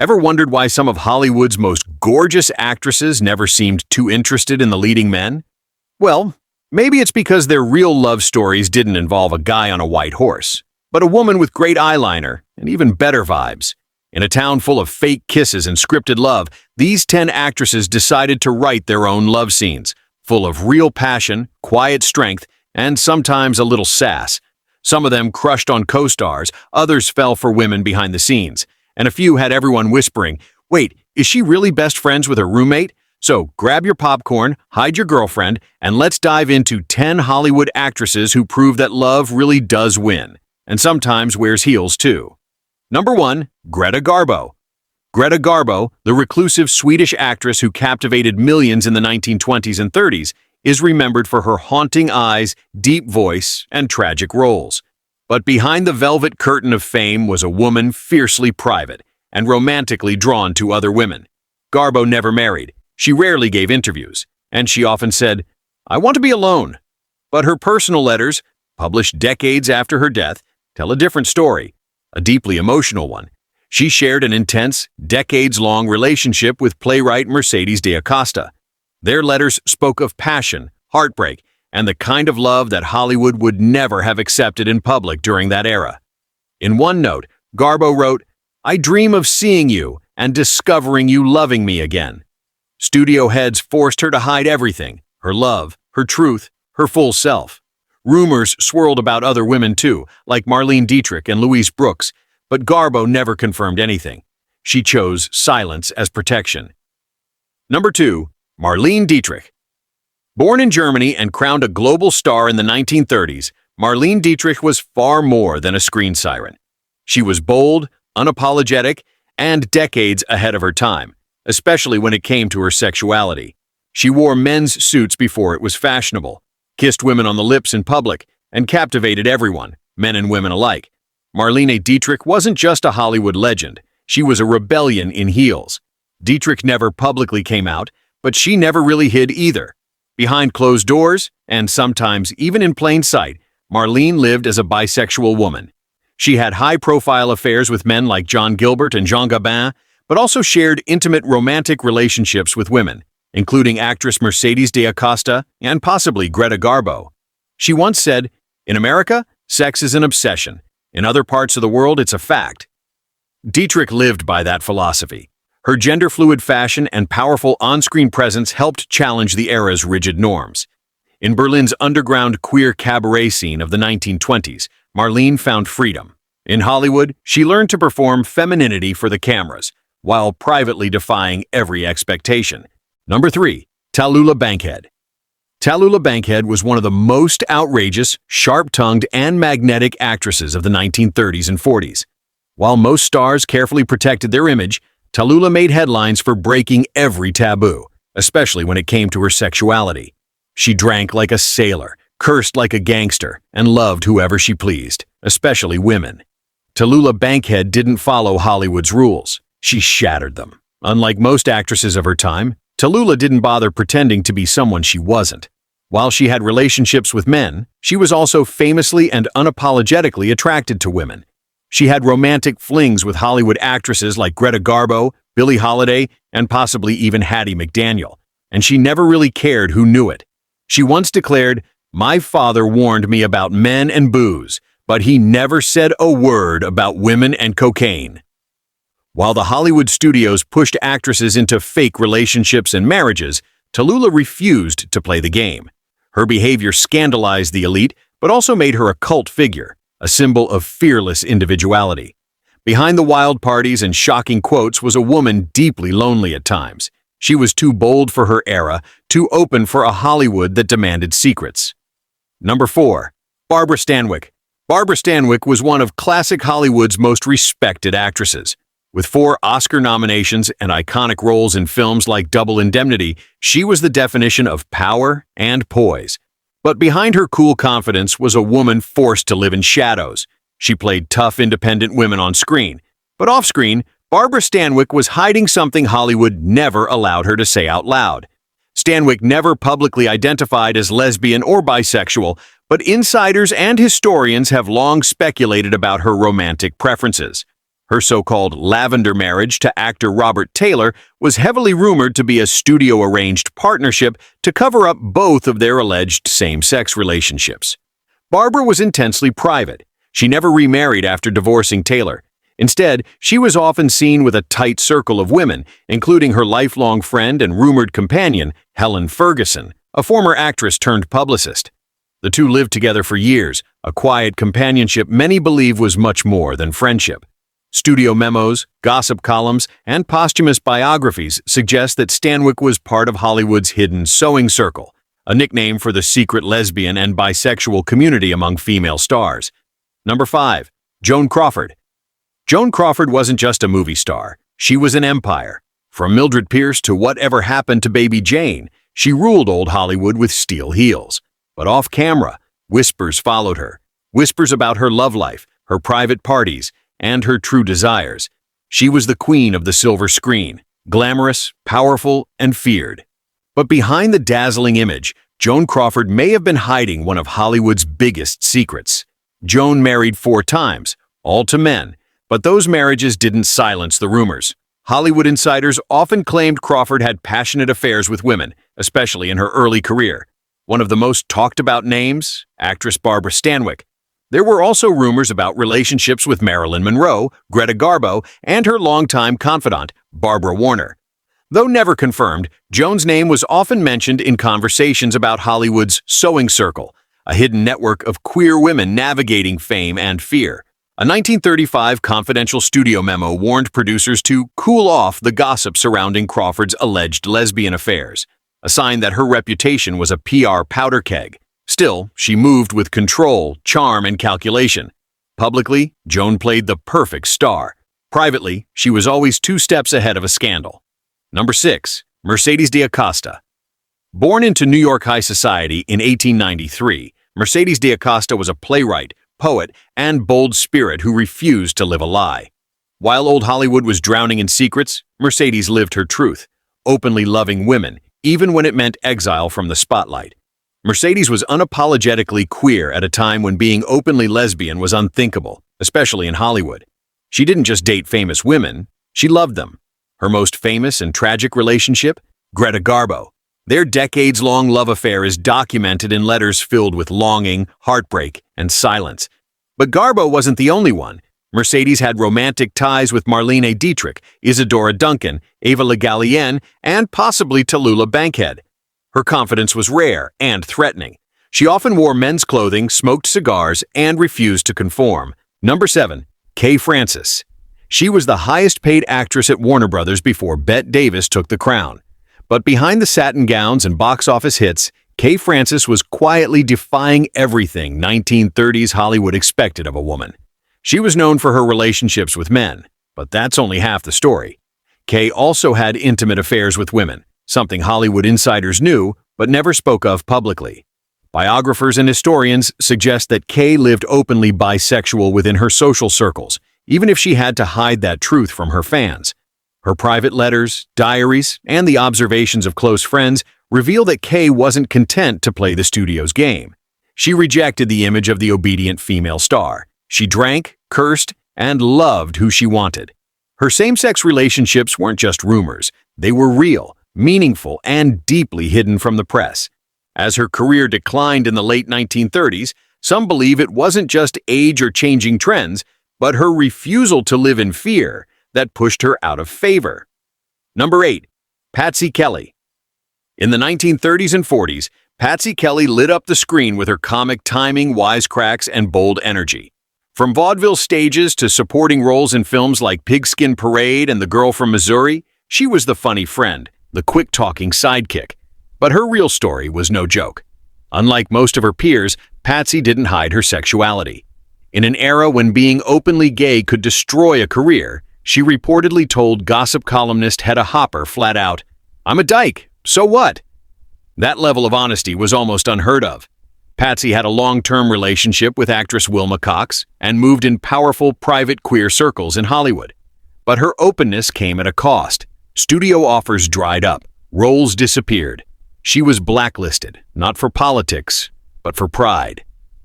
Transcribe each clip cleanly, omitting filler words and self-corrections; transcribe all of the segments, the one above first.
Ever wondered why some of Hollywood's most gorgeous actresses never seemed too interested in the leading men? Well, maybe it's because their real love stories didn't involve a guy on a white horse, but a woman with great eyeliner and even better vibes. In a town full of fake kisses and scripted love, these 10 actresses decided to write their own love scenes, full of real passion, quiet strength, and sometimes a little sass. Some of them crushed on co-stars, others fell for women behind the scenes, and a few had everyone whispering, "Wait, is she really best friends with her roommate?" So grab your popcorn, hide your girlfriend, and let's dive into 10 Hollywood actresses who prove that love really does win, and sometimes wears heels too. Number 1, Greta Garbo. Greta Garbo, the reclusive Swedish actress who captivated millions in the 1920s and 30s, is remembered for her haunting eyes, deep voice, and tragic roles. But behind the velvet curtain of fame was a woman fiercely private and romantically drawn to other women. Garbo never married. She rarely gave interviews, and she often said, "I want to be alone." But her personal letters, published decades after her death, tell a different story, a deeply emotional one. She shared an intense, decades-long relationship with playwright Mercedes Diaosta. Their letters spoke of passion, heartbreak, and the kind of love that Hollywood would never have accepted in public during that era. In one note, Garbo wrote, "I dream of seeing you and discovering you loving me again." Studio heads forced her to hide everything, her love, her truth, her full self. Rumors swirled about other women too, like Marlene Dietrich and Louise Brooks, but Garbo never confirmed anything. She chose silence as protection. Number 2, Marlene Dietrich. Born in Germany and crowned a global star in the 1930s, Marlene Dietrich was far more than a screen siren. She was bold, unapologetic, and decades ahead of her time, especially when it came to her sexuality. She wore men's suits before it was fashionable, kissed women on the lips in public, and captivated everyone, men and women alike. Marlene Dietrich wasn't just a Hollywood legend, she was a rebellion in heels. Dietrich never publicly came out, but she never really hid either. Behind closed doors, and sometimes even in plain sight, Marlene lived as a bisexual woman. She had high-profile affairs with men like John Gilbert and Jean Gabin, but also shared intimate romantic relationships with women, including actress Mercedes Diaosta and possibly Greta Garbo. She once said, "In America, sex is an obsession. In other parts of the world, it's a fact." Dietrich lived by that philosophy. Her gender-fluid fashion and powerful on-screen presence helped challenge the era's rigid norms. In Berlin's underground queer cabaret scene of the 1920s, Marlene found freedom. In Hollywood, she learned to perform femininity for the cameras, while privately defying every expectation. Number 3, Talula Bankhead. Talula Bankhead was one of the most outrageous, sharp-tongued, and magnetic actresses of the 1930s and 40s. While most stars carefully protected their image, Talula made headlines for breaking every taboo, especially when it came to her sexuality. She drank like a sailor, cursed like a gangster, and loved whoever she pleased, especially women. Talula Bankhead didn't follow Hollywood's rules. She shattered them. Unlike most actresses of her time, Talula didn't bother pretending to be someone she wasn't. While she had relationships with men, she was also famously and unapologetically attracted to women. She had romantic flings with Hollywood actresses like Greta Garbo, Billie Holiday, and possibly even Hattie McDaniel, and she never really cared who knew it. She once declared, "My father warned me about men and booze, but he never said a word about women and cocaine." While the Hollywood studios pushed actresses into fake relationships and marriages, Talula refused to play the game. Her behavior scandalized the elite, but also made her a cult figure, a symbol of fearless individuality. Behind the wild parties and shocking quotes was a woman deeply lonely at times. She was too bold for her era, too open for a Hollywood that demanded secrets. Number 4, Barbara Stanwyck. Barbara Stanwyck was one of classic Hollywood's most respected actresses. With 4 Oscar nominations and iconic roles in films like Double Indemnity, she was the definition of power and poise. But behind her cool confidence was a woman forced to live in shadows. She played tough, independent women on screen. But off-screen, Barbara Stanwyck was hiding something Hollywood never allowed her to say out loud. Stanwyck never publicly identified as lesbian or bisexual, but insiders and historians have long speculated about her romantic preferences. Her so-called lavender marriage to actor Robert Taylor was heavily rumored to be a studio-arranged partnership to cover up both of their alleged same-sex relationships. Barbara was intensely private. She never remarried after divorcing Taylor. Instead, she was often seen with a tight circle of women, including her lifelong friend and rumored companion, Helen Ferguson, a former actress turned publicist. The two lived together for years, a quiet companionship many believe was much more than friendship. Studio memos, gossip columns, and posthumous biographies suggest that Stanwick was part of Hollywood's hidden sewing circle, a nickname for the secret lesbian and bisexual community among female stars. Number 5. Joan Crawford. Joan Crawford wasn't just a movie star. She was an empire. From Mildred Pierce to Whatever Happened to Baby Jane, she ruled old Hollywood with steel heels. But off camera, whispers followed her. Whispers about her love life, her private parties, and her true desires. She was the queen of the silver screen, glamorous, powerful, and feared. But behind the dazzling image, Joan Crawford may have been hiding one of Hollywood's biggest secrets. Joan married 4 times, all to men, but those marriages didn't silence the rumors. Hollywood insiders often claimed Crawford had passionate affairs with women, especially in her early career. One of the most talked about names, actress Barbara Stanwyck. There were also rumors about relationships with Marilyn Monroe, Greta Garbo, and her longtime confidant, Barbara Warner. Though never confirmed, Joan's name was often mentioned in conversations about Hollywood's sewing circle, a hidden network of queer women navigating fame and fear. A 1935 confidential studio memo warned producers to cool off the gossip surrounding Crawford's alleged lesbian affairs, a sign that her reputation was a PR powder keg. Still, she moved with control, charm, and calculation. Publicly, Joan played the perfect star. Privately, she was always 2 steps ahead of a scandal. Number 6. Mercedes Diaosta. Born into New York high society in 1893, Mercedes Diaosta was a playwright, poet, and bold spirit who refused to live a lie. While old Hollywood was drowning in secrets, Mercedes lived her truth, openly loving women, even when it meant exile from the spotlight. Mercedes was unapologetically queer at a time when being openly lesbian was unthinkable, especially in Hollywood. She didn't just date famous women, she loved them. Her most famous and tragic relationship? Greta Garbo. Their decades-long love affair is documented in letters filled with longing, heartbreak, and silence. But Garbo wasn't the only one. Mercedes had romantic ties with Marlene Dietrich, Isadora Duncan, Ava Le Gallienne, and possibly Talula Bankhead. Her confidence was rare and threatening. She often wore men's clothing, smoked cigars, and refused to conform. Number 7. Kay Francis. She was the highest-paid actress at Warner Brothers before Bette Davis took the crown. But behind the satin gowns and box office hits, Kay Francis was quietly defying everything 1930s Hollywood expected of a woman. She was known for her relationships with men, but that's only half the story. Kay also had intimate affairs with women, something Hollywood insiders knew but never spoke of publicly. Biographers and historians suggest that Kay lived openly bisexual within her social circles, even if she had to hide that truth from her fans. Her private letters, diaries, and the observations of close friends reveal that Kay wasn't content to play the studio's game. She rejected the image of the obedient female star. She drank, cursed, and loved who she wanted. Her same-sex relationships weren't just rumors. They were real, meaningful, and deeply hidden from the press. As her career declined in the late 1930s, some believe it wasn't just age or changing trends, but her refusal to live in fear that pushed her out of favor. Number 8. Paty Kelly. In the 1930s and 40s, Paty Kelly lit up the screen with her comic timing, wisecracks, and bold energy. From vaudeville stages to supporting roles in films like Pigskin Parade and The Girl from Missouri, she was the funny friend, the quick-talking sidekick. But her real story was no joke. Unlike most of her peers, Patsy didn't hide her sexuality. In an era when being openly gay could destroy a career, she reportedly told gossip columnist Hedda Hopper flat out, "I'm a dyke, so what?" That level of honesty was almost unheard of. Patsy had a long-term relationship with actress Wilma Cox and moved in powerful private queer circles in Hollywood. But her openness came at a cost. Studio offers dried up, roles disappeared. She was blacklisted, not for politics, but for pride.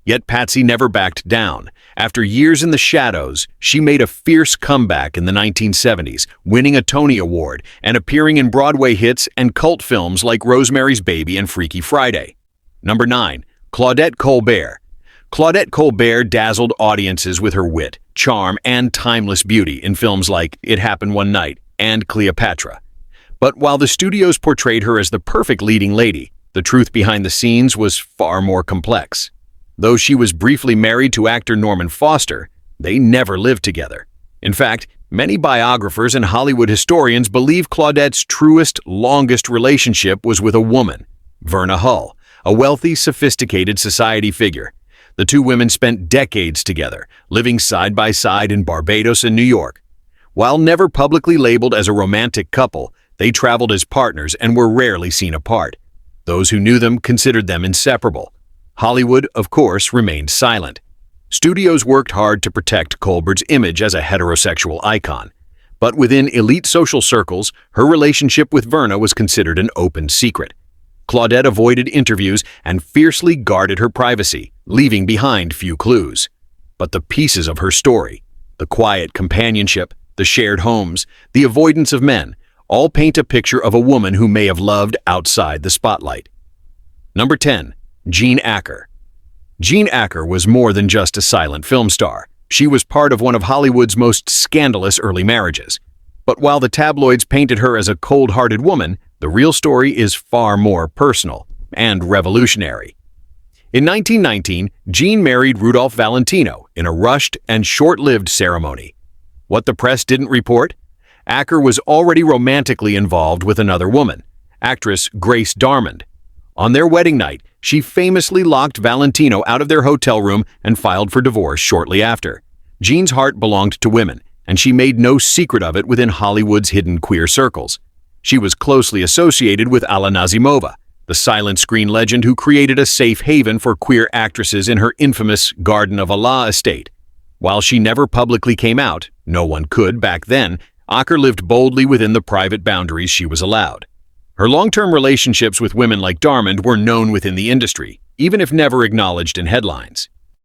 Yet Patsy never backed down. After years in the shadows, she made a fierce comeback in the 1970s, winning a Tony Award and appearing in Broadway hits and cult films like Rosemary's Baby and Freaky Friday. Number 9. Clawudette Colbear. Clawudette Colbear dazzled audiences with her wit, charm, and timeless beauty in films like It Happened One Night and Cleopatra. But while the studios portrayed her as the perfect leading lady, the truth behind the scenes was far more complex. Though she was briefly married to actor Norman Foster, they never lived together. In fact, many biographers and Hollywood historians believe Claudette's truest, longest relationship was with a woman, Verna Hull, a wealthy, sophisticated society figure. The two women spent decades together, living side by side in Barbados and New York. While never publicly labeled as a romantic couple, they traveled as partners and were rarely seen apart. Those who knew them considered them inseparable. Hollywood, of course, remained silent. Studios worked hard to protect Colbert's image as a heterosexual icon. But within elite social circles, her relationship with Verna was considered an open secret. Claudette avoided interviews and fiercely guarded her privacy, leaving behind few clues. But the pieces of her story, the quiet companionship, the shared homes, the avoidance of men, all paint a picture of a woman who may have loved outside the spotlight. Number 10. Jean Aker. Jean Aker was more than just a silent film star. She was part of one of Hollywood's most scandalous early marriages. But while the tabloids painted her as a cold-hearted woman, the real story is far more personal and revolutionary. In 1919, Jean married Rudolph Valentino in a rushed and short-lived ceremony. What the press didn't report? Aker was already romantically involved with another woman, actress Grace Darmond. On their wedding night, she famously locked Valentino out of their hotel room and filed for divorce shortly after. Jean's heart belonged to women, and she made no secret of it within Hollywood's hidden queer circles. She was closely associated with Alla Nazimova, the silent screen legend who created a safe haven for queer actresses in her infamous Garden of Allah estate. While she never publicly came out, no one could back then, Aker lived boldly within the private boundaries she was allowed. Her long-term relationships with women like Darmond were known within the industry, even if never acknowledged in headlines.